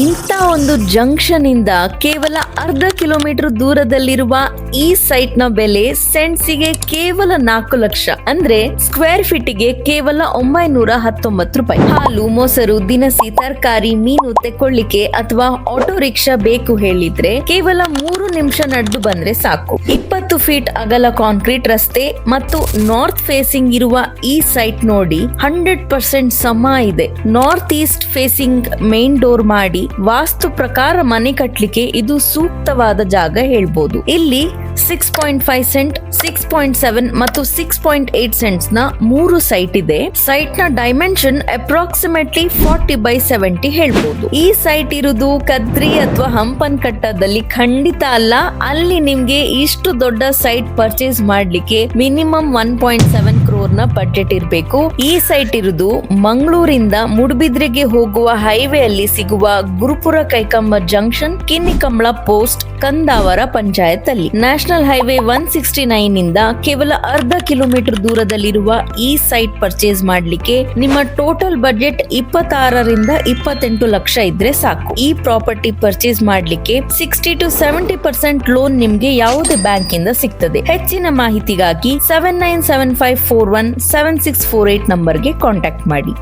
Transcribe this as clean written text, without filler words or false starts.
ಇಂಥ ಒಂದು ಜಂಕ್ಷನ್ ಇಂದ ಕೇವಲ ಅರ್ಧ ಕಿಲೋಮೀಟರ್ ದೂರದಲ್ಲಿರುವ ಈ ಸೈಟ್ ನ ಬೆಲೆ ಸೆಂಟ್ಸಿಗೆ ಕೇವಲ 4 ಲಕ್ಷ, ಅಂದ್ರೆ ಸ್ಕ್ವೇರ್ ಫೀಟ್ಗೆ ಕೇವಲ 919 ರೂಪಾಯಿ. ಹಾಲು, ಮೊಸರು, ದಿನಸಿ, ತರಕಾರಿ, ಮೀನು ತೆಕ್ಕೊಳ್ಳಿಕ್ಕೆ ಅಥವಾ ಆಟೋ ರಿಕ್ಷಾ ಬೇಕು ಹೇಳಿದ್ರೆ ಕೇವಲ 3 ನಿಮಿಷ ನಡೆದು ಬಂದ್ರೆ ಸಾಕು. 20 ಫೀಟ್ ಅಗಲ ಕಾಂಕ್ರೀಟ್ ರಸ್ತೆ ಮತ್ತು ನಾರ್ತ್ ಫೇಸಿಂಗ್ ಇರುವ ಈ ಸೈಟ್ ನೋಡಿ 100% ಸಮ ಇದೆ. North East facing main door ಮಾಡಿ ವಾಸ್ತು ಪ್ರಕಾರ ಮನೆ ಕಟ್ಲಿಕ್ಕೆ ಇದು ಸೂಕ್ತವಾದ ಜಾಗ ಹೇಳ್ಬೋದು. ಇಲ್ಲಿ 6.5 ಸೆಂಟ್, 6.7 ಮತ್ತು 6.8 ಸೆಂಟ್ಸ್ ನ 3 ಸೈಟ್ ಇದೆ. ಸೈಟ್ ನ ಡೈಮೆನ್ಷನ್ ಅಪ್ರಾಕ್ಸಿಮೇಟ್ಲಿ 40/70 ಹೇಳ್ಬೋದು. ಈ ಸೈಟ್ ಇರುವುದು ಕದ್ರಿ ಅಥವಾ ಹಂಪನಕಟ್ಟದಲ್ಲಿ ಖಂಡಿತ ಅಲ್ಲ. ಅಲ್ಲಿ ನಿಮ್ಗೆ ಇಷ್ಟು ದೊಡ್ಡ ಸೈಟ್ ಪರ್ಚೇಸ್ ಮಾಡ್ಲಿಕ್ಕೆ ಮಿನಿಮಮ್ 1.7 crore ನ ಬಜೆಟ್ ಇರಬೇಕು. ಈ ಸೈಟ್ ಇರುವುದು ಮಂಗಳೂರಿಂದ ಮೂಡುಬಿದ್ರೆಗೆ ಹೋಗುವ ಹೈವೇ ಅಲ್ಲಿ ಸಿಗುವ ಗುರುಪುರ ಕೈಕಂಬ ಜಂಕ್ಷನ್, ಕಿನ್ನಿಕಂಬಳ ಪೋಸ್ಟ್, ಕಂದಾವರ ಪಂಚಾಯತ್ ಅಲ್ಲಿ. ನ್ಯಾಷನಲ್ ಹೈವೇ 169 ಇಂದ ಕೇವಲ ಅರ್ಧ ಕಿಲೋಮೀಟರ್ ದೂರದಲ್ಲಿರುವ ಈ ಸೈಟ್ ಪರ್ಚೇಸ್ ಮಾಡ್ಲಿಕ್ಕೆ ನಿಮ್ಮ ಟೋಟಲ್ ಬಜೆಟ್ 26ರಿಂದ 28 ಲಕ್ಷ ಇದ್ರೆ ಸಾಕು. ಈ ಪ್ರಾಪರ್ಟಿ ಪರ್ಚೇಸ್ ಮಾಡ್ಲಿಕ್ಕೆ 60 to 70% ಲೋನ್ ನಿಮ್ಗೆ ಯಾವುದೇ ಬ್ಯಾಂಕ್ ಇಂದ ಸಿಗ್ತದೆ. ಹೆಚ್ಚಿನ ಮಾಹಿತಿಗಾಗಿ 7975417648 ನಂಬರ್ಗೆ ಕಾಂಟ್ಯಾಕ್ಟ್ ಮಾಡಿ.